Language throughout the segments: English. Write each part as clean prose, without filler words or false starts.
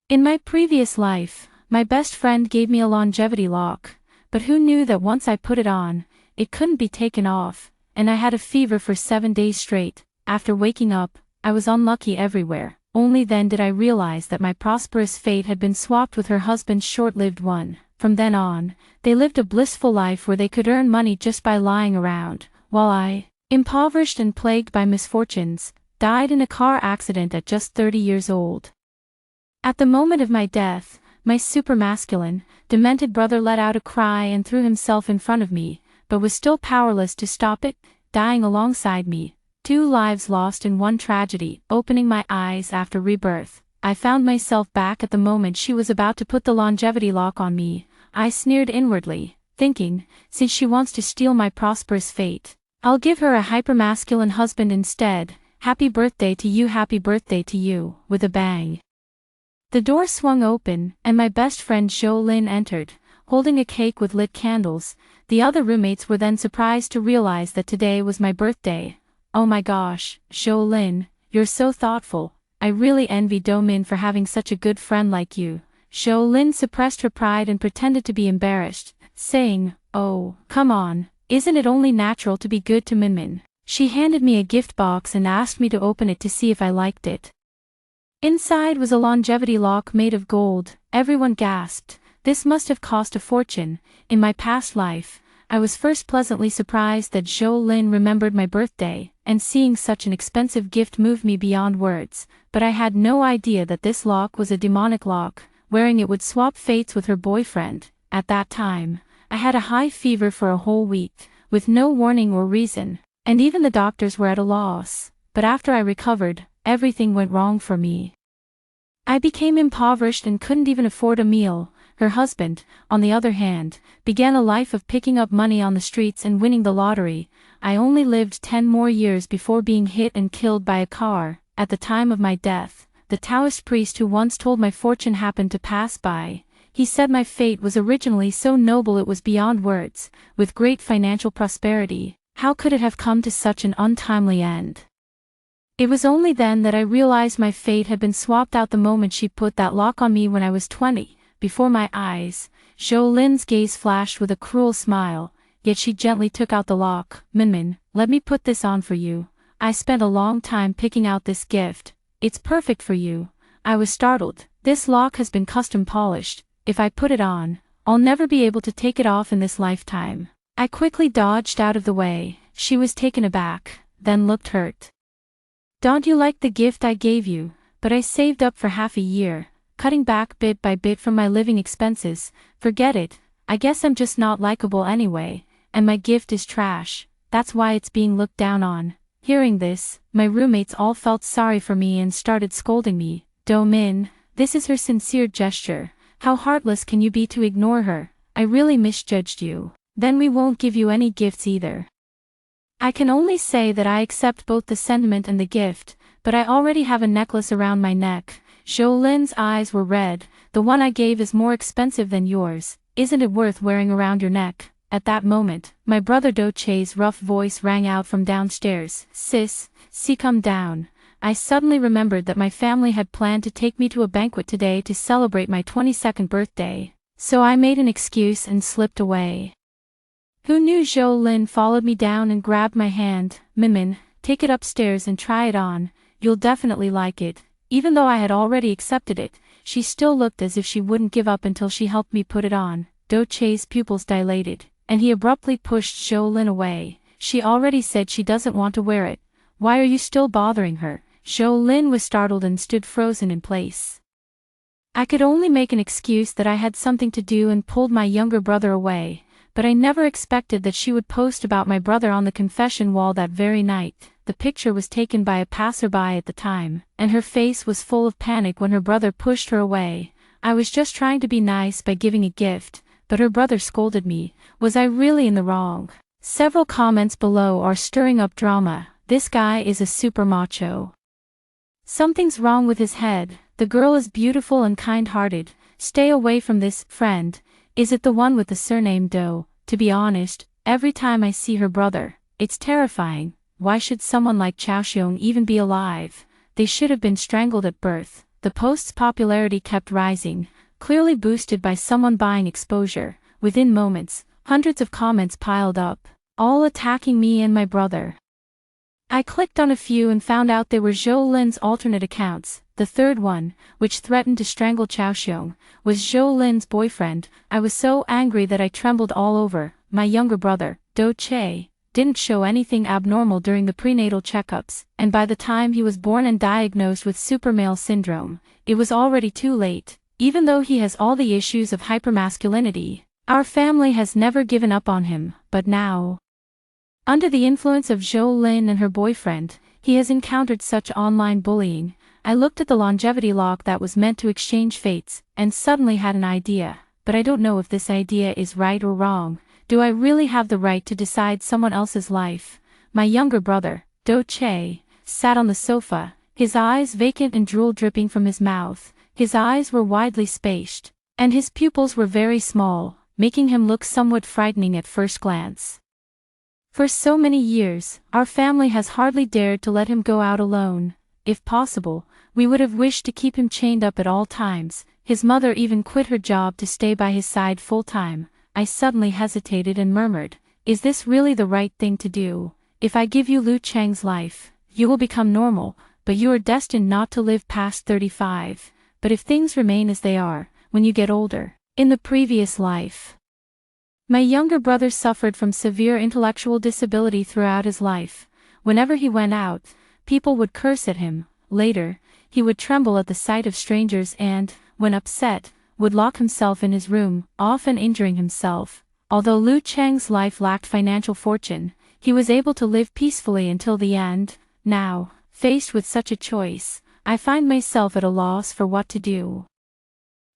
In my previous life, my best friend gave me a longevity lock, but who knew that once I put it on, it couldn't be taken off, and I had a fever for 7 days straight. After waking up, I was unlucky everywhere. Only then did I realize that my prosperous fate had been swapped with her husband's short-lived one. From then on, they lived a blissful life where they could earn money just by lying around, while I, impoverished and plagued by misfortunes, died in a car accident at just 30 years old. At the moment of my death, my super-masculine, demented brother let out a cry and threw himself in front of me, but was still powerless to stop it, dying alongside me. 2 lives lost in one tragedy. Opening my eyes after rebirth, I found myself back at the moment she was about to put the longevity lock on me. I sneered inwardly, thinking, since she wants to steal my prosperous fate, I'll give her a hypermasculine husband instead. Happy birthday to you, with a bang. The door swung open, and my best friend Zhou Lin entered, holding a cake with lit candles. The other roommates were then surprised to realize that today was my birthday. Oh my gosh, Zhou Lin, you're so thoughtful. I really envy Do Min for having such a good friend like you. Zhou Lin suppressed her pride and pretended to be embarrassed, saying, "Oh, come on, isn't it only natural to be good to Minmin?" She handed me a gift box and asked me to open it to see if I liked it. Inside was a longevity lock made of gold. Everyone gasped. This must have cost a fortune. In my past life, I was first pleasantly surprised that Zhou Lin remembered my birthday, and seeing such an expensive gift moved me beyond words, but I had no idea that this lock was a demonic lock. Wearing it would swap fates with her boyfriend. At that time, I had a high fever for a whole week, with no warning or reason, and even the doctors were at a loss. But after I recovered, everything went wrong for me. I became impoverished and couldn't even afford a meal. Her husband, on the other hand, began a life of picking up money on the streets and winning the lottery. I only lived 10 more years before being hit and killed by a car. At the time of my death, the Taoist priest who once told my fortune happened to pass by. He said my fate was originally so noble it was beyond words. With great financial prosperity, how could it have come to such an untimely end? It was only then that I realized my fate had been swapped out the moment she put that lock on me when I was 20. Before my eyes, Zhou Lin's gaze flashed with a cruel smile, yet she gently took out the lock. "Minmin, let me put this on for you. I spent a long time picking out this gift. It's perfect for you." I was startled. This lock has been custom polished. If I put it on, I'll never be able to take it off in this lifetime. I quickly dodged out of the way. She was taken aback, then looked hurt. "Don't you like the gift I gave you? But I saved up for half a year, cutting back bit by bit from my living expenses. Forget it, I guess I'm just not likable anyway, and my gift is trash. That's why it's being looked down on." Hearing this, my roommates all felt sorry for me and started scolding me. "Do Min, this is her sincere gesture. How heartless can you be to ignore her? I really misjudged you. Then we won't give you any gifts either." I can only say that I accept both the sentiment and the gift, but I already have a necklace around my neck. Zhou Lin's eyes were red. "The one I gave is more expensive than yours. Isn't it worth wearing around your neck?" At that moment, my brother Do Che's rough voice rang out from downstairs. "Sis, come down." I suddenly remembered that my family had planned to take me to a banquet today to celebrate my 22nd birthday, so I made an excuse and slipped away. Who knew? Zhou Lin followed me down and grabbed my hand. "Minmin, take it upstairs and try it on. You'll definitely like it." Even though I had already accepted it, she still looked as if she wouldn't give up until she helped me put it on. Do Che's pupils dilated, and he abruptly pushed Zhou Lin away. "She already said she doesn't want to wear it. Why are you still bothering her?" Zhou Lin was startled and stood frozen in place. I could only make an excuse that I had something to do and pulled my younger brother away, but I never expected that she would post about my brother on the confession wall that very night. The picture was taken by a passerby at the time, and her face was full of panic when her brother pushed her away. I was just trying to be nice by giving a gift, but her brother scolded me. Was I really in the wrong? Several comments below are stirring up drama. "This guy is a super macho. Something's wrong with his head. The girl is beautiful and kind-hearted. Stay away from this friend. Is it the one with the surname Do?" To be honest, every time I see her brother, it's terrifying. Why should someone like Chaoxiong even be alive? They should have been strangled at birth. the post's popularity kept rising, clearly boosted by someone buying exposure. Within moments, hundreds of comments piled up, all attacking me and my brother. I clicked on a few and found out they were Zhou Lin's alternate accounts. The third one, which threatened to strangle Xiaoxiong, was Zhou Lin's boyfriend. I was so angry that I trembled all over. My younger brother, Do Che, didn't show anything abnormal during the prenatal checkups, and by the time he was born and diagnosed with supermale syndrome, it was already too late. Even though he has all the issues of hypermasculinity, our family has never given up on him, but now, under the influence of Zhou Lin and her boyfriend, he has encountered such online bullying. I looked at the longevity lock that was meant to exchange fates, and suddenly had an idea, but I don't know if this idea is right or wrong. Do I really have the right to decide someone else's life? My younger brother, Do Che, sat on the sofa, his eyes vacant and drool dripping from his mouth. His eyes were widely spaced, and his pupils were very small, making him look somewhat frightening at first glance. For so many years, our family has hardly dared to let him go out alone. If possible, we would have wished to keep him chained up at all times. His mother even quit her job to stay by his side full-time. I suddenly hesitated and murmured, "Is this really the right thing to do? If I give you Lu Cheng's life, you will become normal, but you are destined not to live past 35. But if things remain as they are, when you get older, in the previous life." My younger brother suffered from severe intellectual disability throughout his life. Whenever he went out, people would curse at him. Later, he would tremble at the sight of strangers and, when upset, would lock himself in his room, often injuring himself. Although Lu Cheng's life lacked financial fortune, he was able to live peacefully until the end. Now, faced with such a choice, I find myself at a loss for what to do.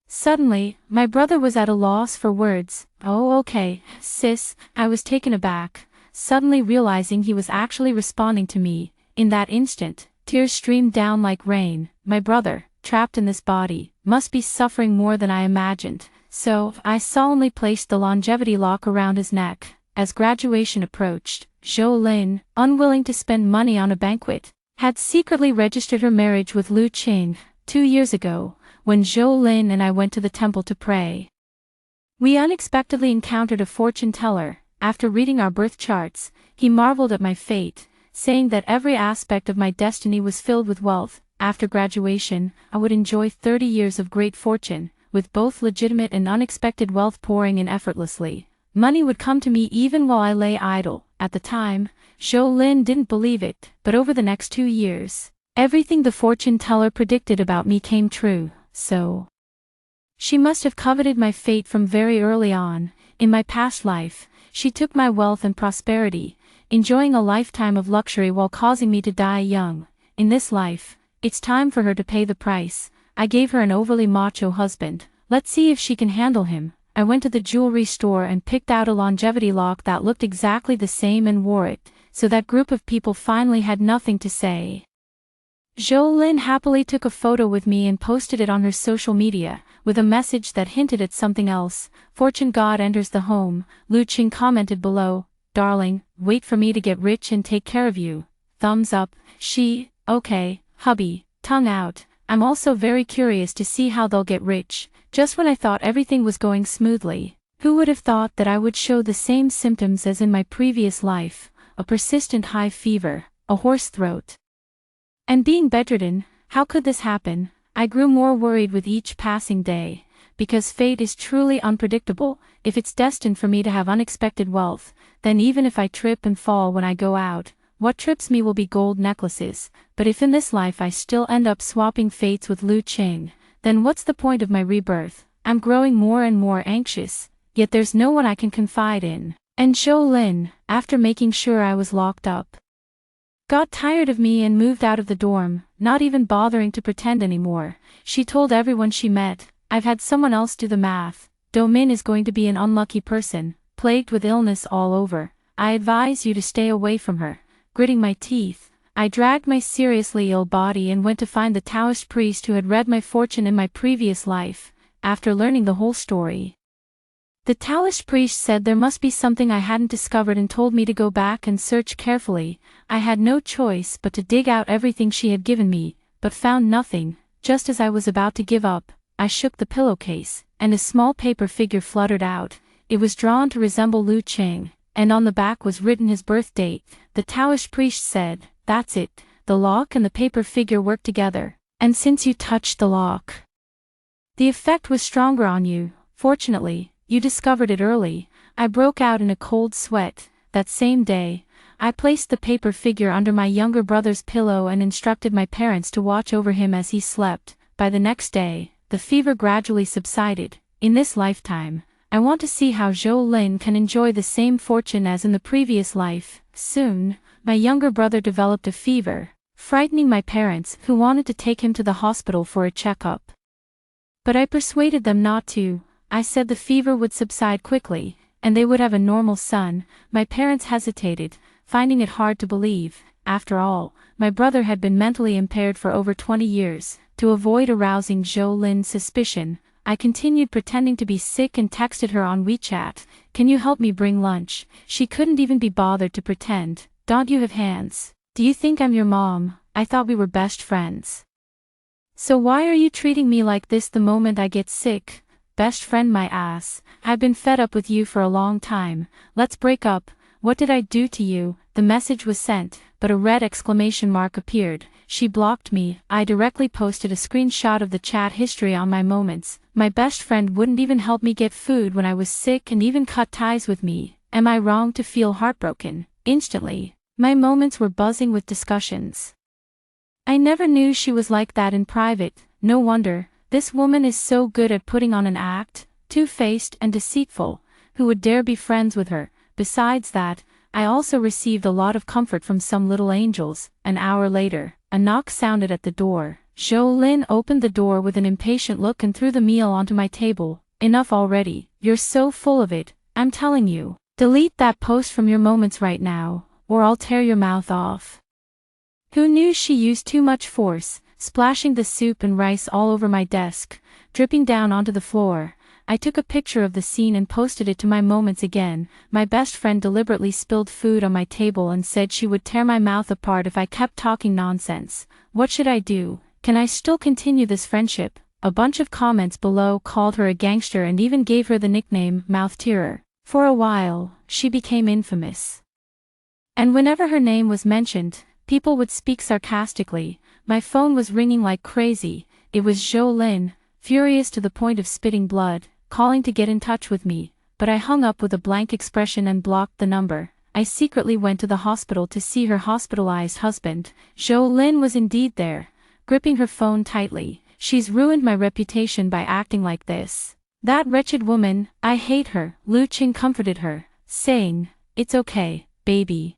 Suddenly, my brother was at a loss for words. "Oh, okay, sis," I was taken aback, suddenly realizing he was actually responding to me. In that instant, tears streamed down like rain. My brother, trapped in this body, must be suffering more than I imagined, so I solemnly placed the longevity lock around his neck. As graduation approached, Zhou Lin, unwilling to spend money on a banquet, had secretly registered her marriage with Lu Qing 2 years ago, when Zhou Lin and I went to the temple to pray. We unexpectedly encountered a fortune teller. After reading our birth charts, he marveled at my fate, saying that every aspect of my destiny was filled with wealth. After graduation, I would enjoy 30 years of great fortune, with both legitimate and unexpected wealth pouring in effortlessly. Money would come to me even while I lay idle. At the time, Zhou Lin didn't believe it, but over the next 2 years, everything the fortune teller predicted about me came true. So, she must have coveted my fate from very early on. In my past life, she took my wealth and prosperity, enjoying a lifetime of luxury while causing me to die young. In this life, it's time for her to pay the price. I gave her an overly macho husband. Let's see if she can handle him. I went to the jewelry store and picked out a longevity lock that looked exactly the same and wore it, so that group of people finally had nothing to say. Zhou Lin happily took a photo with me and posted it on her social media, with a message that hinted at something else. "Fortune God enters the home." Lu Qing commented below, "Darling, wait for me to get rich and take care of you." Thumbs up. She, "Okay, hubby," tongue out. "I'm also very curious to see how they'll get rich." Just when I thought everything was going smoothly, who would have thought that I would show the same symptoms as in my previous life? A persistent high fever, a hoarse throat, and being bedridden. How could this happen? I grew more worried with each passing day, because fate is truly unpredictable. If it's destined for me to have unexpected wealth, then even if I trip and fall when I go out, what trips me will be gold necklaces. But if in this life I still end up swapping fates with Lu Qing, then what's the point of my rebirth? I'm growing more and more anxious, yet there's no one I can confide in. And Zhou Lin, after making sure I was locked up, got tired of me and moved out of the dorm, not even bothering to pretend anymore. She told everyone she met, "I've had someone else do the math. Domin is going to be an unlucky person, plagued with illness all over. I advise you to stay away from her." Gritting my teeth, I dragged my seriously ill body and went to find the Taoist priest who had read my fortune in my previous life. After learning the whole story, the Taoist priest said there must be something I hadn't discovered and told me to go back and search carefully. I had no choice but to dig out everything she had given me, but found nothing. Just as I was about to give up, I shook the pillowcase, and a small paper figure fluttered out. It was drawn to resemble Lu Qing, and on the back was written his birth date. The Taoist priest said, "That's it, the lock and the paper figure work together, and since you touched the lock, the effect was stronger on you. Fortunately, you discovered it early." I broke out in a cold sweat. That same day, I placed the paper figure under my younger brother's pillow and instructed my parents to watch over him as he slept. By the next day, the fever gradually subsided. In this lifetime, I want to see how Zhou Lin can enjoy the same fortune as in the previous life. Soon, my younger brother developed a fever, frightening my parents, who wanted to take him to the hospital for a checkup. But I persuaded them not to. I said the fever would subside quickly, and they would have a normal son. My parents hesitated, finding it hard to believe. After all, my brother had been mentally impaired for over 20 years. To avoid arousing Zhou Lin's suspicion, I continued pretending to be sick and texted her on WeChat, "Can you help me bring lunch?" She couldn't even be bothered to pretend. "Don't you have hands? Do you think I'm your mom? I thought we were best friends. So why are you treating me like this the moment I get sick?" "Best friend my ass. I've been fed up with you for a long time. Let's break up. What did I do to you?" The message was sent, but a red exclamation mark appeared. She blocked me. I directly posted a screenshot of the chat history on my moments. My best friend wouldn't even help me get food when I was sick and even cut ties with me. Am I wrong to feel heartbroken? Instantly, my moments were buzzing with discussions. I never knew she was like that in private. No wonder. This woman is so good at putting on an act, two-faced and deceitful. Who would dare be friends with her? Besides that, I also received a lot of comfort from some little angels. An hour later, a knock sounded at the door. Zhou Lin opened the door with an impatient look and threw the meal onto my table. "Enough already, you're so full of it, I'm telling you. Delete that post from your moments right now, or I'll tear your mouth off." Who knew she used too much force, splashing the soup and rice all over my desk, dripping down onto the floor. I took a picture of the scene and posted it to my moments again. My best friend deliberately spilled food on my table and said she would tear my mouth apart if I kept talking nonsense. What should I do? Can I still continue this friendship? A bunch of comments below called her a gangster and even gave her the nickname Mouth Tearer. For a while, she became infamous. And whenever her name was mentioned, people would speak sarcastically. My phone was ringing like crazy. It was Zhou Lin, furious to the point of spitting blood, calling to get in touch with me, but I hung up with a blank expression and blocked the number. I secretly went to the hospital to see her hospitalized husband. Zhou Lin was indeed there, gripping her phone tightly. "She's ruined my reputation by acting like this. That wretched woman, I hate her." Lu Qing comforted her, saying, "It's okay, baby.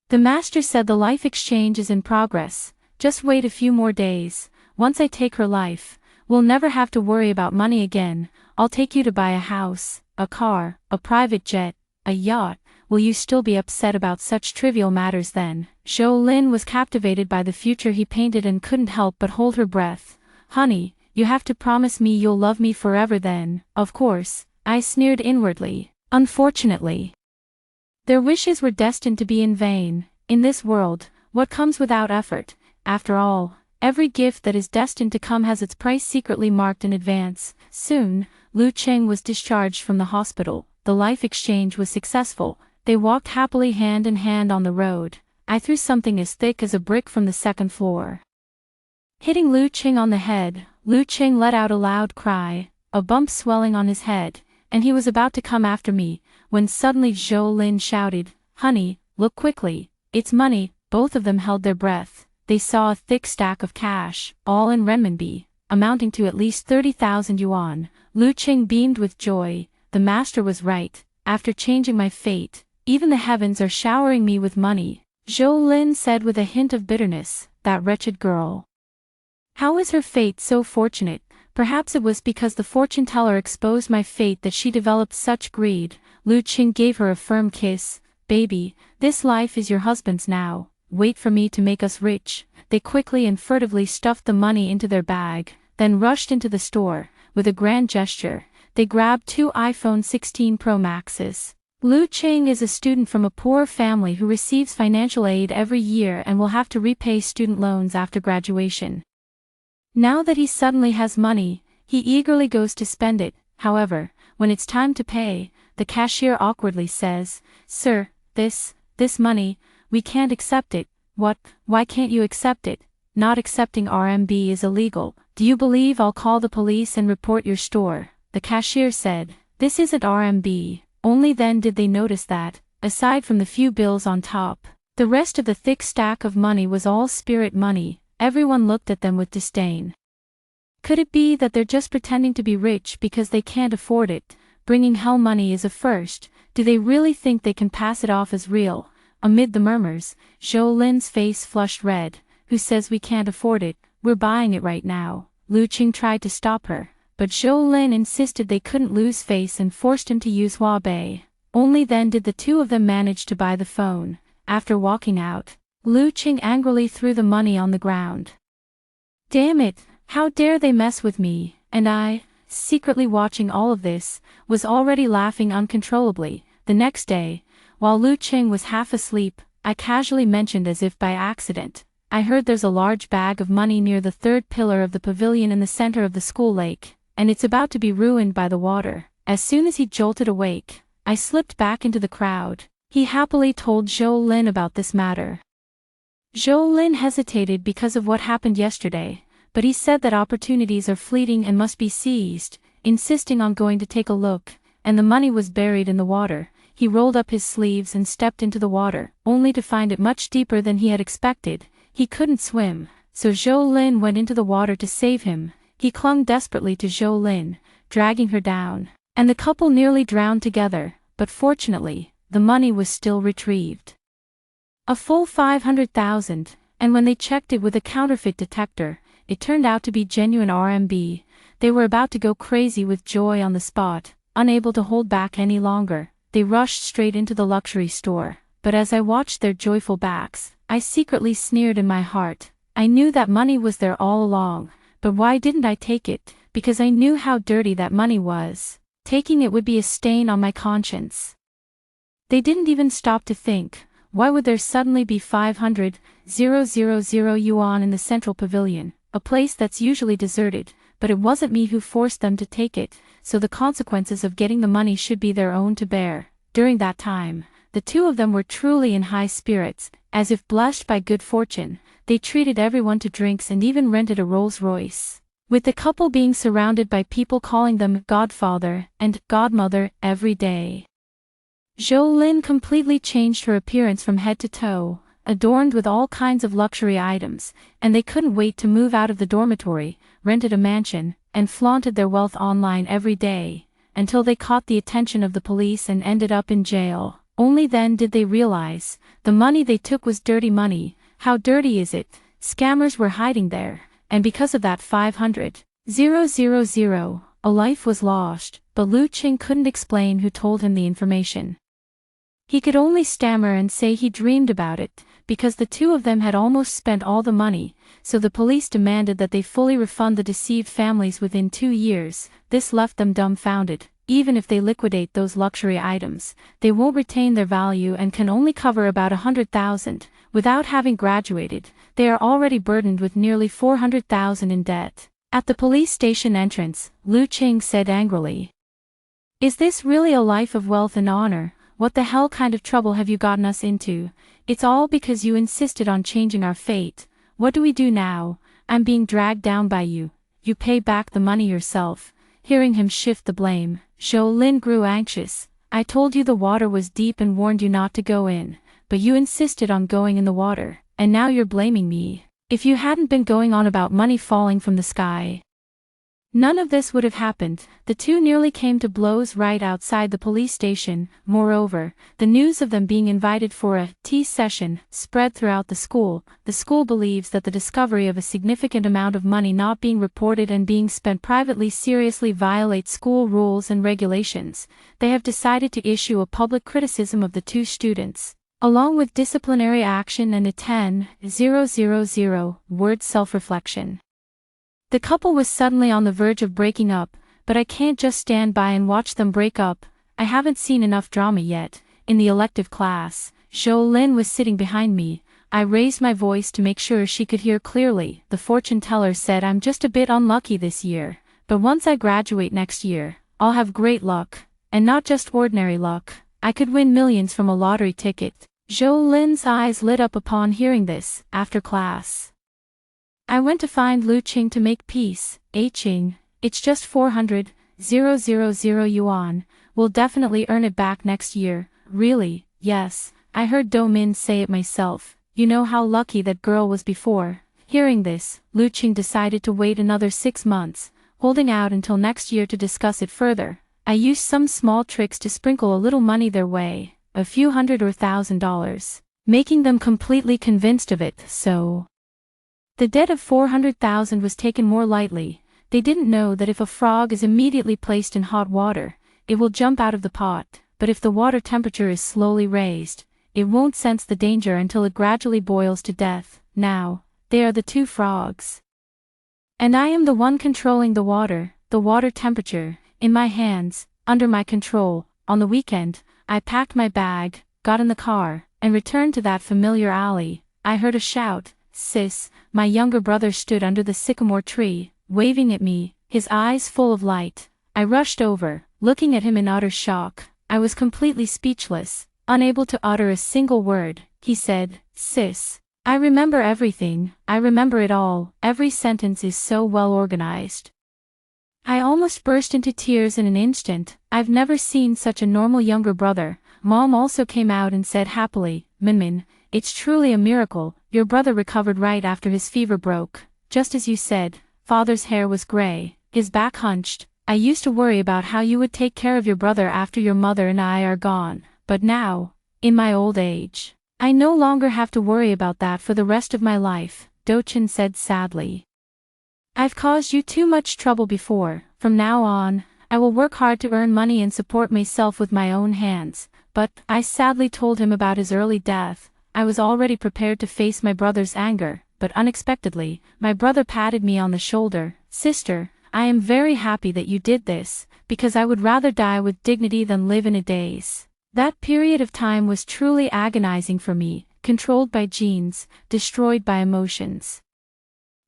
The master said the life exchange is in progress. Just wait a few more days. Once I take her life, we'll never have to worry about money again. I'll take you to buy a house, a car, a private jet, a yacht. Will you still be upset about such trivial matters then?" Zhou Lin was captivated by the future he painted and couldn't help but hold her breath. "Honey, you have to promise me you'll love me forever then." "Of course," I sneered inwardly. Unfortunately, their wishes were destined to be in vain. In this world, what comes without effort? After all, every gift that is destined to come has its price secretly marked in advance. Soon, Lu Qing was discharged from the hospital. The life exchange was successful. They walked happily hand in hand on the road. I threw something as thick as a brick from the second floor, hitting Lu Qing on the head. Lu Qing let out a loud cry, a bump swelling on his head, and he was about to come after me, when suddenly Zhou Lin shouted, "Honey, look quickly, it's money." Both of them held their breath. They saw a thick stack of cash, all in renminbi, amounting to at least 30,000 yuan. Lu Qing beamed with joy. The master was right. After changing my fate, even the heavens are showering me with money. Zhou Lin said with a hint of bitterness, "That wretched girl. How is her fate so fortunate?" Perhaps it was because the fortune teller exposed my fate that she developed such greed. Lu Qing gave her a firm kiss. "Baby, this life is your husband's now. Wait for me to make us rich." They quickly and furtively stuffed the money into their bag, then rushed into the store. With a grand gesture, they grabbed 2 iPhone 16 Pro Maxes. Lu Qing is a student from a poor family who receives financial aid every year and will have to repay student loans after graduation. Now that he suddenly has money, he eagerly goes to spend it. However, when it's time to pay, the cashier awkwardly says, "Sir, this money, we can't accept it." "What? Why can't you accept it? Not accepting RMB is illegal. Do you believe I'll call the police and report your store?" The cashier said, "This isn't RMB." Only then did they notice that, aside from the few bills on top, the rest of the thick stack of money was all spirit money. Everyone looked at them with disdain. Could it be that they're just pretending to be rich because they can't afford it? Bringing hell money is a first. Do they really think they can pass it off as real? Amid the murmurs, Zhou Lin's face flushed red. "Who says we can't afford it? We're buying it right now." Lu Qing tried to stop her, but Zhou Lin insisted they couldn't lose face and forced him to use Huabei. Only then did the two of them manage to buy the phone. After walking out, Lu Qing angrily threw the money on the ground. "Damn it, how dare they mess with me?" And I, secretly watching all of this, was already laughing uncontrollably. The next day, while Lu Qing was half asleep, I casually mentioned as if by accident, "I heard there's a large bag of money near the third pillar of the pavilion in the center of the school lake, and it's about to be ruined by the water." As soon as he jolted awake, I slipped back into the crowd. He happily told Zhou Lin about this matter. Zhou Lin hesitated because of what happened yesterday, but he said that opportunities are fleeting and must be seized, insisting on going to take a look, and the money was buried in the water. He rolled up his sleeves and stepped into the water, only to find it much deeper than he had expected. He couldn't swim, so Zhou Lin went into the water to save him. He clung desperately to Zhou Lin, dragging her down, and the couple nearly drowned together, but fortunately, the money was still retrieved. A full 500,000, and when they checked it with a counterfeit detector, it turned out to be genuine RMB. They were about to go crazy with joy on the spot, unable to hold back any longer. They rushed straight into the luxury store, but as I watched their joyful backs, I secretly sneered in my heart. I knew that money was there all along, but why didn't I take it? Because I knew how dirty that money was. Taking it would be a stain on my conscience. They didn't even stop to think, why would there suddenly be 500,000 yuan in the central pavilion, a place that's usually deserted? But it wasn't me who forced them to take it, so the consequences of getting the money should be their own to bear. During that time, the two of them were truly in high spirits. As if blessed by good fortune, they treated everyone to drinks and even rented a Rolls-Royce, with the couple being surrounded by people calling them godfather and godmother every day. Zhou Lin completely changed her appearance from head to toe, adorned with all kinds of luxury items, and they couldn't wait to move out of the dormitory, rented a mansion, and flaunted their wealth online every day, until they caught the attention of the police and ended up in jail. Only then did they realize, the money they took was dirty money. How dirty is it? Scammers were hiding there, and because of that 500,000, a life was lost, but Lu Qing couldn't explain who told him the information. He could only stammer and say he dreamed about it, because the two of them had almost spent all the money, so the police demanded that they fully refund the deceived families within 2 years. This left them dumbfounded. Even if they liquidate those luxury items, they won't retain their value and can only cover about 100,000. Without having graduated, they are already burdened with nearly 400,000 in debt. At the police station entrance, Lu Qing said angrily, "Is this really a life of wealth and honor? What the hell kind of trouble have you gotten us into? It's all because you insisted on changing our fate. What do we do now? I'm being dragged down by you. You pay back the money yourself." Hearing him shift the blame, Zhou Lin grew anxious. "I told you the water was deep and warned you not to go in, but you insisted on going in the water, and now you're blaming me. If you hadn't been going on about money falling from the sky, none of this would have happened." The two nearly came to blows right outside the police station. Moreover, the news of them being invited for a tea session spread throughout the school. The school believes that the discovery of a significant amount of money not being reported and being spent privately seriously violates school rules and regulations. They have decided to issue a public criticism of the two students, along with disciplinary action and a 10,000 word self-reflection. The couple was suddenly on the verge of breaking up, but I can't just stand by and watch them break up. I haven't seen enough drama yet. In the elective class, Zhou Lin was sitting behind me, I raised my voice to make sure she could hear clearly. The fortune teller said I'm just a bit unlucky this year, but once I graduate next year, I'll have great luck, and not just ordinary luck. I could win millions from a lottery ticket. Zhou Lin's eyes lit up upon hearing this. After class, I went to find Lu Qing to make peace. Qing, it's just 400,000 yuan. We'll definitely earn it back next year. Really? Yes, I heard Do Min say it myself. You know how lucky that girl was before. Hearing this, Lu Qing decided to wait another 6 months, holding out until next year to discuss it further. I used some small tricks to sprinkle a little money their way, a few hundred or $1,000, making them completely convinced of it. So the debt of 400,000 was taken more lightly. They didn't know that if a frog is immediately placed in hot water, it will jump out of the pot, but if the water temperature is slowly raised, it won't sense the danger until it gradually boils to death. Now, they are the two frogs. And I am the one controlling the water temperature, in my hands, under my control. On the weekend, I packed my bag, got in the car, and returned to that familiar alley. I heard a shout. Sis, my younger brother stood under the sycamore tree, waving at me, his eyes full of light. I rushed over, looking at him in utter shock. I was completely speechless, unable to utter a single word. He said, Sis, I remember everything, I remember it all. Every sentence is so well organized. I almost burst into tears in an instant. I've never seen such a normal younger brother. Mom also came out and said happily, Minmin, it's truly a miracle. Your brother recovered right after his fever broke. Just as you said, father's hair was gray, his back hunched. I used to worry about how you would take care of your brother after your mother and I are gone, but now, in my old age, I no longer have to worry about that for the rest of my life, Dochin said sadly. I've caused you too much trouble before. From now on, I will work hard to earn money and support myself with my own hands. But I sadly told him about his early death. I was already prepared to face my brother's anger, but unexpectedly, my brother patted me on the shoulder. Sister, I am very happy that you did this, because I would rather die with dignity than live in a daze. That period of time was truly agonizing for me, controlled by genes, destroyed by emotions.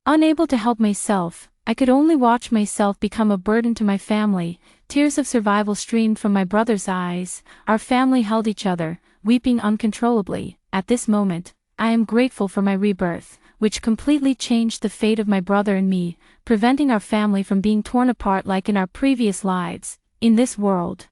Unable to help myself, I could only watch myself become a burden to my family. Tears of survival streamed from my brother's eyes. Our family held each other, weeping uncontrollably. At this moment, I am grateful for my rebirth, which completely changed the fate of my brother and me, preventing our family from being torn apart like in our previous lives. In this world,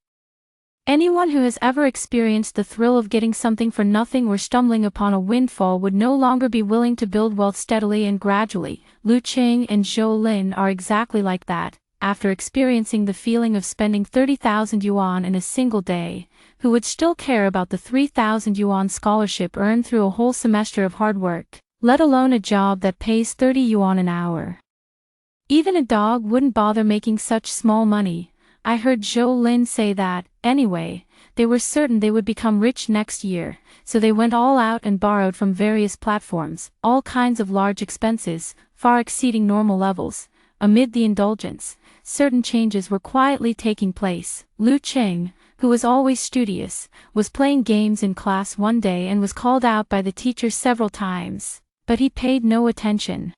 anyone who has ever experienced the thrill of getting something for nothing or stumbling upon a windfall would no longer be willing to build wealth steadily and gradually. Lu Qing and Zhou Lin are exactly like that. After experiencing the feeling of spending 30,000 yuan in a single day, who would still care about the 3,000 yuan scholarship earned through a whole semester of hard work, let alone a job that pays 30 yuan an hour? Even a dog wouldn't bother making such small money. I heard Zhou Lin say that, anyway, they were certain they would become rich next year, so they went all out and borrowed from various platforms, all kinds of large expenses, far exceeding normal levels. Amid the indulgence, certain changes were quietly taking place. Lu Qing, who was always studious, was playing games in class one day and was called out by the teacher several times, but he paid no attention.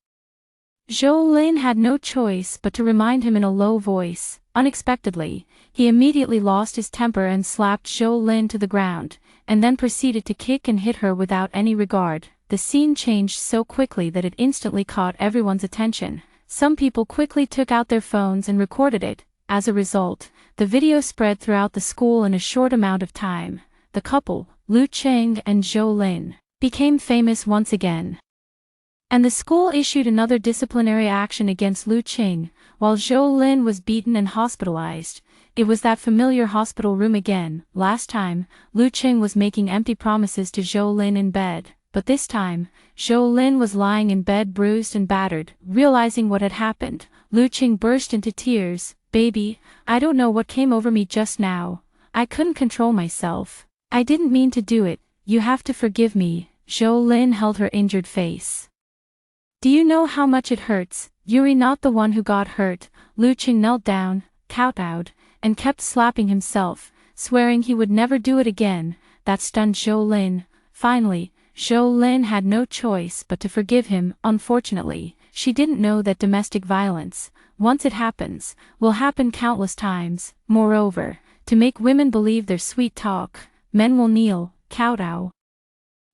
Zhou Lin had no choice but to remind him in a low voice. Unexpectedly, he immediately lost his temper and slapped Zhou Lin to the ground, and then proceeded to kick and hit her without any regard. The scene changed so quickly that it instantly caught everyone's attention. Some people quickly took out their phones and recorded it. As a result, the video spread throughout the school in a short amount of time. The couple, Lu Qing and Zhou Lin, became famous once again. And the school issued another disciplinary action against Lu Qing, while Zhou Lin was beaten and hospitalized. It was that familiar hospital room again. Last time, Lu Qing was making empty promises to Zhou Lin in bed, but this time, Zhou Lin was lying in bed bruised and battered. Realizing what had happened, Lu Qing burst into tears. Baby, I don't know what came over me just now. I couldn't control myself. I didn't mean to do it. You have to forgive me. Zhou Lin held her injured face. Do you know how much it hurts? You're not the one who got hurt. Lu Qing knelt down, kowtowed, and kept slapping himself, swearing he would never do it again. That stunned Zhou Lin. Finally, Zhou Lin had no choice but to forgive him. Unfortunately, she didn't know that domestic violence, once it happens, will happen countless times. Moreover, to make women believe their sweet talk, men will kneel, kowtow,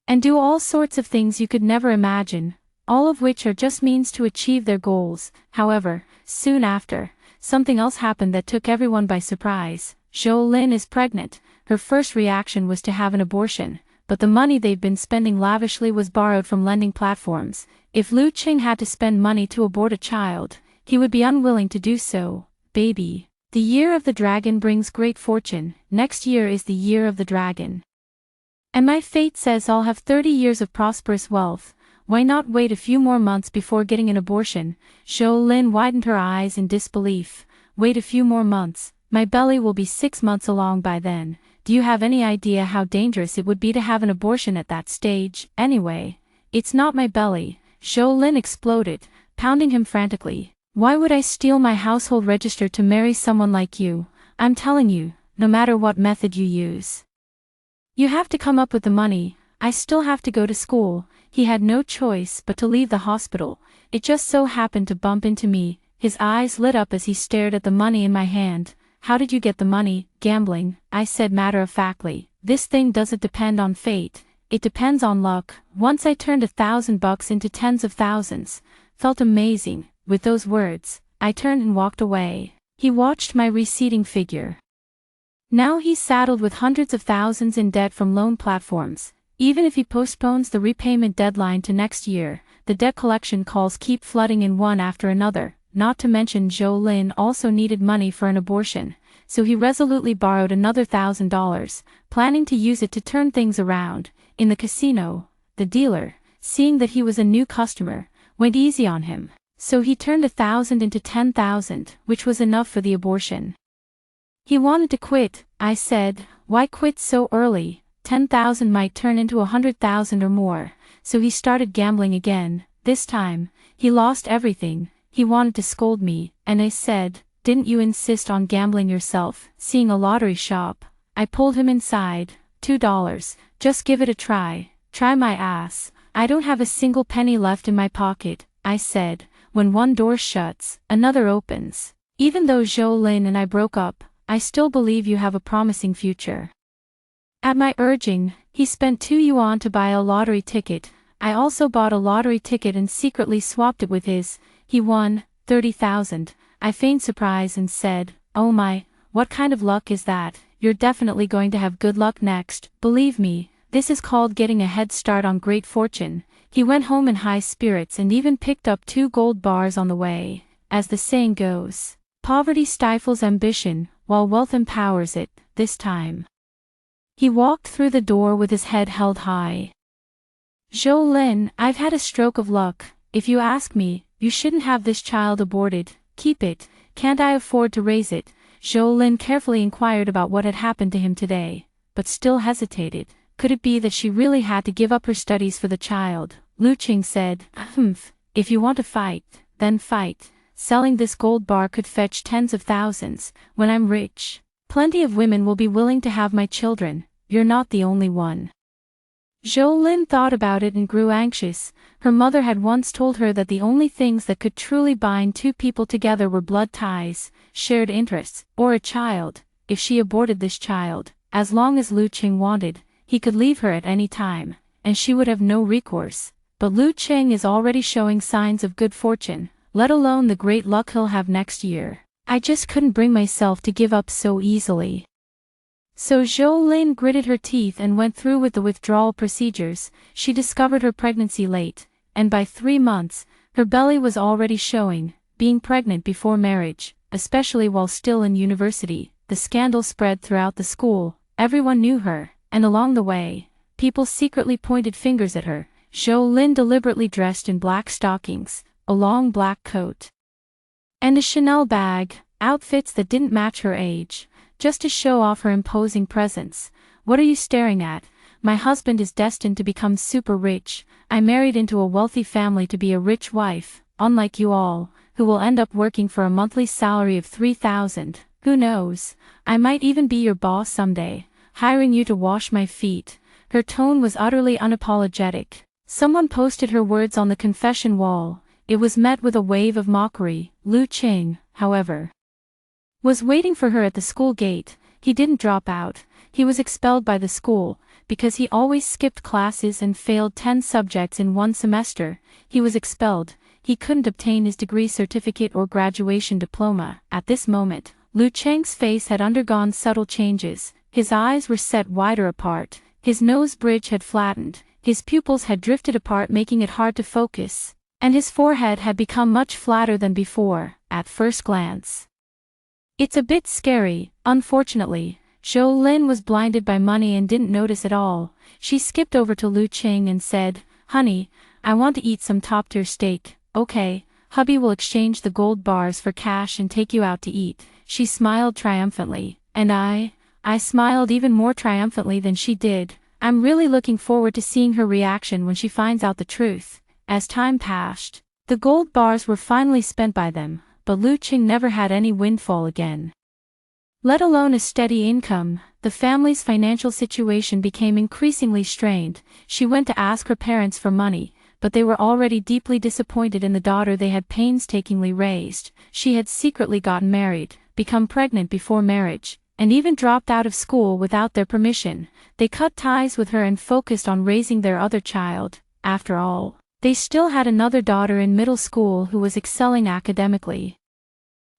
and do all sorts of things you could never imagine, all of which are just means to achieve their goals. However, soon after, something else happened that took everyone by surprise. Zhou Lin is pregnant. Her first reaction was to have an abortion, but the money they've been spending lavishly was borrowed from lending platforms. If Lu Qing had to spend money to abort a child, he would be unwilling to do so. Baby. The year of the dragon brings great fortune. Next year is the year of the dragon. And my fate says I'll have 30 years of prosperous wealth. Why not wait a few more months before getting an abortion? Zhou Lin widened her eyes in disbelief. Wait a few more months? My belly will be 6 months along by then. Do you have any idea how dangerous it would be to have an abortion at that stage? Anyway, it's not my belly. Zhou Lin exploded, pounding him frantically. Why would I steal my household register to marry someone like you? I'm telling you, no matter what method you use, you have to come up with the money. I still have to go to school. He had no choice but to leave the hospital. It just so happened to bump into me. His eyes lit up as he stared at the money in my hand. How did you get the money? Gambling, I said matter-of-factly. This thing doesn't depend on fate. It depends on luck. Once I turned $1,000 into tens of thousands. Felt amazing. With those words, I turned and walked away. He watched my receding figure. Now he's saddled with hundreds of thousands in debt from loan platforms. Even if he postpones the repayment deadline to next year, the debt collection calls keep flooding in one after another. Not to mention Zhou Lin also needed money for an abortion, so he resolutely borrowed another $1,000, planning to use it to turn things around. In the casino, the dealer, seeing that he was a new customer, went easy on him, so he turned 1,000 into 10,000, which was enough for the abortion. He wanted to quit. I said, why quit so early? 10,000 might turn into 100,000 or more, so he started gambling again. This time, he lost everything. He wanted to scold me, and I said, didn't you insist on gambling yourself? Seeing a lottery shop, I pulled him inside. $2, just give it a try. Try my ass. I don't have a single penny left in my pocket, I said. When one door shuts, another opens. Even though Zhou Lin and I broke up, I still believe you have a promising future. At my urging, he spent 2 yuan to buy a lottery ticket. I also bought a lottery ticket and secretly swapped it with his. He won 30,000. I feigned surprise and said, oh my, what kind of luck is that? You're definitely going to have good luck next. Believe me, this is called getting a head start on great fortune. He went home in high spirits and even picked up 2 gold bars on the way. As the saying goes, poverty stifles ambition, while wealth empowers it. This time, he walked through the door with his head held high. Zhou Lin, I've had a stroke of luck. If you ask me, you shouldn't have this child aborted. Keep it. Can't I afford to raise it? Zhou Lin carefully inquired about what had happened to him today, but still hesitated. Could it be that she really had to give up her studies for the child? Lu Qing said, if you want to fight, then fight. Selling this gold bar could fetch tens of thousands. When I'm rich, plenty of women will be willing to have my children. You're not the only one. Zhou Lin thought about it and grew anxious. Her mother had once told her that the only things that could truly bind 2 people together were blood ties, shared interests, or a child. If she aborted this child, as long as Lu Qing wanted, he could leave her at any time, and she would have no recourse. But Lu Qing is already showing signs of good fortune, let alone the great luck he'll have next year. I just couldn't bring myself to give up so easily. So Zhou Lin gritted her teeth and went through with the withdrawal procedures. She discovered her pregnancy late, and by 3 months, her belly was already showing. Being pregnant before marriage, especially while still in university, the scandal spread throughout the school. Everyone knew her, and along the way, people secretly pointed fingers at her. Zhou Lin deliberately dressed in black stockings, a long black coat, and a Chanel bag, outfits that didn't match her age, just to show off her imposing presence. What are you staring at? My husband is destined to become super rich. I married into a wealthy family to be a rich wife, unlike you all, who will end up working for a monthly salary of 3,000. Who knows? I might even be your boss someday, hiring you to wash my feet. Her tone was utterly unapologetic. Someone posted her words on the confession wall. It was met with a wave of mockery. Lu Qing, however, was waiting for her at the school gate. He didn't drop out. He was expelled by the school, because he always skipped classes and failed 10 subjects in one semester. He was expelled. He couldn't obtain his degree certificate or graduation diploma. At this moment, Lu Cheng's face had undergone subtle changes. His eyes were set wider apart. His nose bridge had flattened. His pupils had drifted apart, making it hard to focus. And his forehead had become much flatter than before, at first glance. It's a bit scary, unfortunately. Zhou Lin was blinded by money and didn't notice at all. She skipped over to Lu Qing and said, "Honey, I want to eat some top-tier steak." "Okay, hubby will exchange the gold bars for cash and take you out to eat." She smiled triumphantly, and I smiled even more triumphantly than she did. I'm really looking forward to seeing her reaction when she finds out the truth. As time passed, the gold bars were finally spent by them, but Lu Qing never had any windfall again. Let alone a steady income, the family's financial situation became increasingly strained. She went to ask her parents for money, but they were already deeply disappointed in the daughter they had painstakingly raised. She had secretly gotten married, become pregnant before marriage, and even dropped out of school without their permission. They cut ties with her and focused on raising their other child. After all, they still had another daughter in middle school who was excelling academically.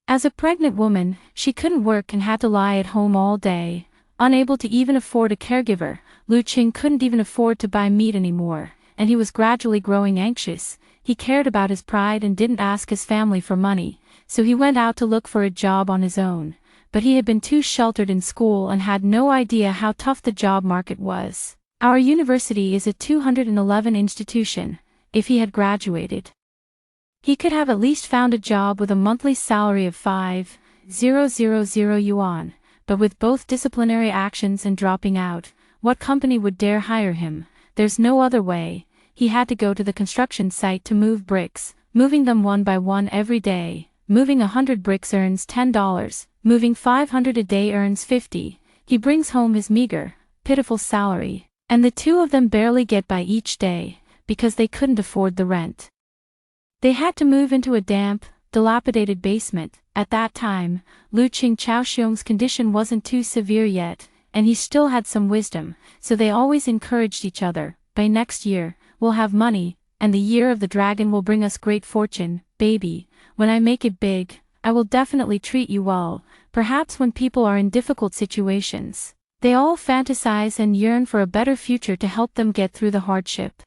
As a pregnant woman, she couldn't work and had to lie at home all day. Unable to even afford a caregiver, Lu Qing couldn't even afford to buy meat anymore, and he was gradually growing anxious. He cared about his pride and didn't ask his family for money, so he went out to look for a job on his own. But he had been too sheltered in school and had no idea how tough the job market was. Our university is a 211 institution. If he had graduated, he could have at least found a job with a monthly salary of 5,000 yuan, but with both disciplinary actions and dropping out, what company would dare hire him? There's no other way. He had to go to the construction site to move bricks, moving them one by one every day. Moving 100 bricks earns $10, moving 500 a day earns 50. He brings home his meager, pitiful salary, and the two of them barely get by each day, because they couldn't afford the rent. They had to move into a damp, dilapidated basement. At that time, Lu Qing Chaoxiong's condition wasn't too severe yet, and he still had some wisdom, so they always encouraged each other. By next year, we'll have money, and the year of the dragon will bring us great fortune. Baby, when I make it big, I will definitely treat you well. Perhaps when people are in difficult situations, they all fantasize and yearn for a better future to help them get through the hardship.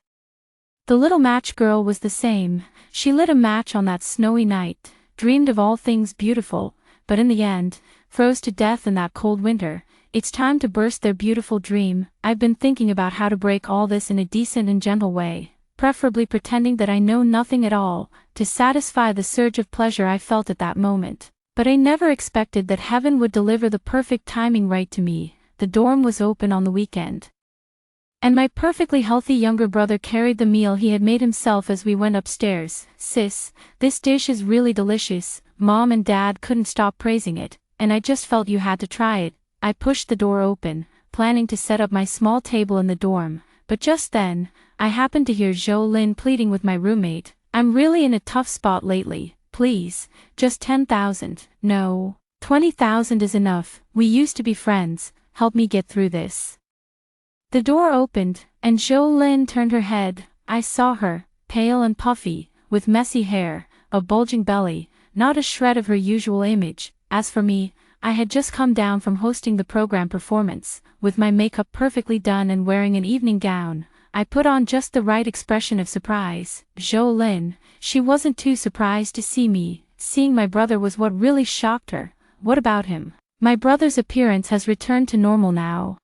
The little match girl was the same. She lit a match on that snowy night, dreamed of all things beautiful, but in the end, froze to death in that cold winter. It's time to burst their beautiful dream. I've been thinking about how to break all this in a decent and gentle way, preferably pretending that I know nothing at all, to satisfy the surge of pleasure I felt at that moment. But I never expected that heaven would deliver the perfect timing right to me. The dorm was open on the weekend, and my perfectly healthy younger brother carried the meal he had made himself as we went upstairs. "Sis, this dish is really delicious. Mom and Dad couldn't stop praising it, and I just felt you had to try it." I pushed the door open, planning to set up my small table in the dorm, but just then, I happened to hear Zhou Lin pleading with my roommate. "I'm really in a tough spot lately. Please, just 10,000. No, 20,000 is enough. We used to be friends. Help me get through this." The door opened, and Zhou Lin turned her head. I saw her, pale and puffy, with messy hair, a bulging belly, not a shred of her usual image. As for me, I had just come down from hosting the program performance, with my makeup perfectly done and wearing an evening gown. I put on just the right expression of surprise. Zhou Lin, she wasn't too surprised to see me. Seeing my brother was what really shocked her. "What about him?" "My brother's appearance has returned to normal now.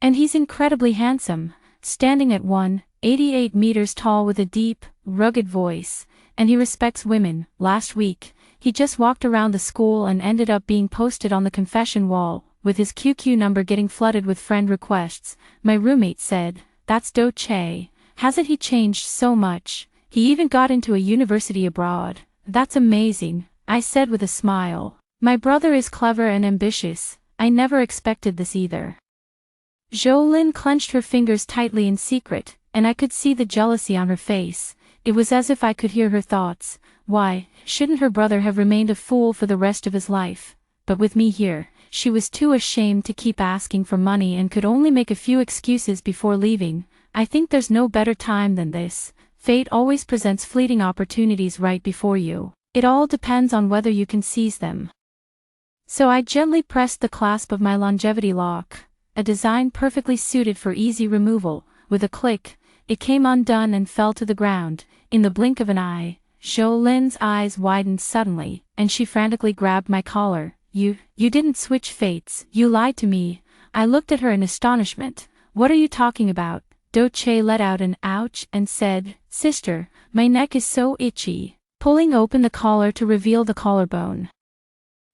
And he's incredibly handsome, standing at 188 meters tall with a deep, rugged voice, and he respects women. Last week, he just walked around the school and ended up being posted on the confession wall, with his QQ number getting flooded with friend requests." My roommate said, "That's Do Che. Hasn't he changed so much? He even got into a university abroad." "That's amazing," I said with a smile. "My brother is clever and ambitious. I never expected this either." Zhou Lin clenched her fingers tightly in secret, and I could see the jealousy on her face. It was as if I could hear her thoughts. Why, shouldn't her brother have remained a fool for the rest of his life? But with me here, she was too ashamed to keep asking for money and could only make a few excuses before leaving. I think there's no better time than this. Fate always presents fleeting opportunities right before you. It all depends on whether you can seize them. So I gently pressed the clasp of my longevity lock, a design perfectly suited for easy removal. With a click, it came undone and fell to the ground. In the blink of an eye, Zhou Lin's eyes widened suddenly, and she frantically grabbed my collar. You didn't switch fates, you lied to me. I looked at her in astonishment. What are you talking about? Do Che let out an ouch and said, Sister, my neck is so itchy, pulling open the collar to reveal the collarbone.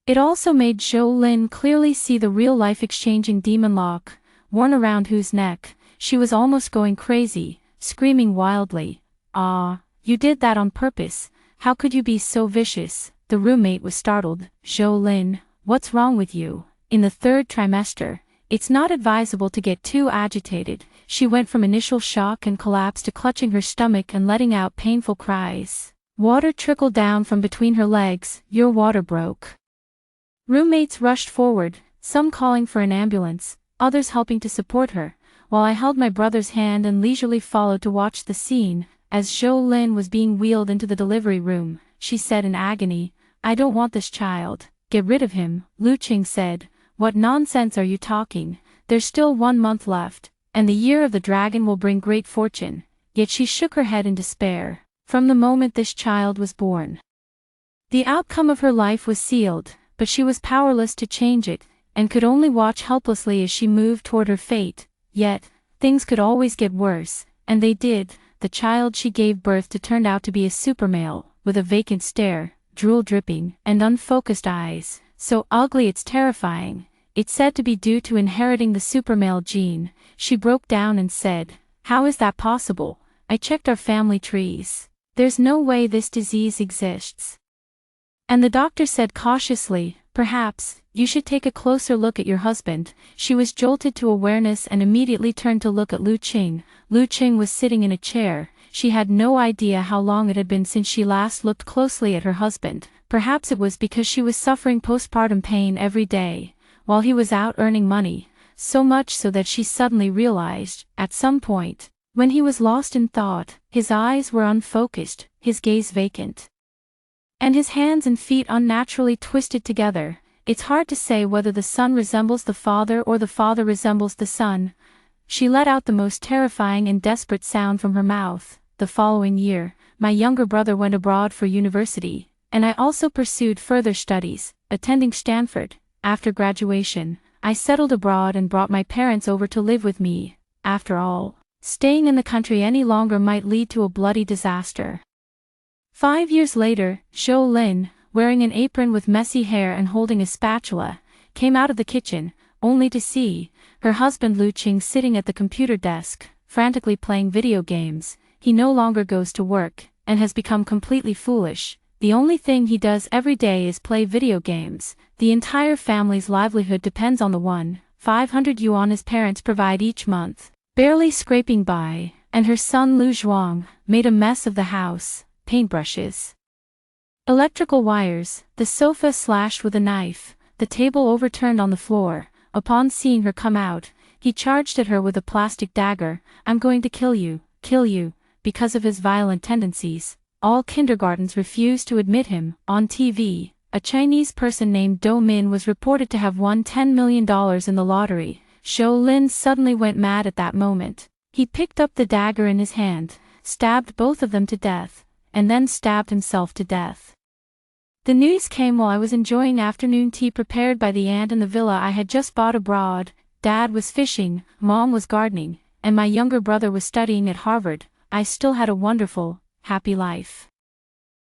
It also made Zhou Lin clearly see the real-life exchanging demon lock, worn around whose neck. She was almost going crazy, screaming wildly. Ah, you did that on purpose. How could you be so vicious? The roommate was startled. Zhou Lin, what's wrong with you? In the third trimester, it's not advisable to get too agitated. She went from initial shock and collapse to clutching her stomach and letting out painful cries. Water trickled down from between her legs. Your water broke. Roommates rushed forward, some calling for an ambulance, others helping to support her, while I held my brother's hand and leisurely followed to watch the scene. As Zhou Lin was being wheeled into the delivery room, she said in agony, I don't want this child. Get rid of him, Lu Qing said. What nonsense are you talking? There's still 1 month left, and the year of the dragon will bring great fortune. Yet she shook her head in despair. From the moment this child was born, the outcome of her life was sealed, but she was powerless to change it, and could only watch helplessly as she moved toward her fate. Yet, things could always get worse, and they did. The child she gave birth to turned out to be a supermale, with a vacant stare, drool dripping, and unfocused eyes, so ugly it's terrifying. It's said to be due to inheriting the supermale gene. She broke down and said, How is that possible? I checked our family trees. There's no way this disease exists. And the doctor said cautiously, Perhaps, you should take a closer look at your husband. She was jolted to awareness and immediately turned to look at Lu Qing. Lu Qing was sitting in a chair. She had no idea how long it had been since she last looked closely at her husband. Perhaps it was because she was suffering postpartum pain every day, while he was out earning money, so much so that she suddenly realized, at some point, when he was lost in thought, his eyes were unfocused, his gaze vacant, and his hands and feet unnaturally twisted together. It's hard to say whether the son resembles the father or the father resembles the son. She let out the most terrifying and desperate sound from her mouth. The following year, my younger brother went abroad for university, and I also pursued further studies, attending Stanford. After graduation, I settled abroad and brought my parents over to live with me. After all, staying in the country any longer might lead to a bloody disaster. 5 years later, Zhou Lin, wearing an apron with messy hair and holding a spatula, came out of the kitchen, only to see her husband Lu Qing sitting at the computer desk, frantically playing video games. He no longer goes to work, and has become completely foolish. The only thing he does every day is play video games. The entire family's livelihood depends on the 1,500 yuan his parents provide each month, barely scraping by, and her son Lu Zhuang made a mess of the house. Paintbrushes, electrical wires, the sofa slashed with a knife, the table overturned on the floor. Upon seeing her come out, he charged at her with a plastic dagger. I'm going to kill you. Because of his violent tendencies, all kindergartens refused to admit him. On TV, a Chinese person named Do Min was reported to have won $10 million in the lottery. Zhou Lin suddenly went mad at that moment. He picked up the dagger in his hand, stabbed both of them to death, and then stabbed himself to death. The news came while I was enjoying afternoon tea prepared by the aunt in the villa I had just bought abroad. Dad was fishing, Mom was gardening, and my younger brother was studying at Harvard. I still had a wonderful, happy life.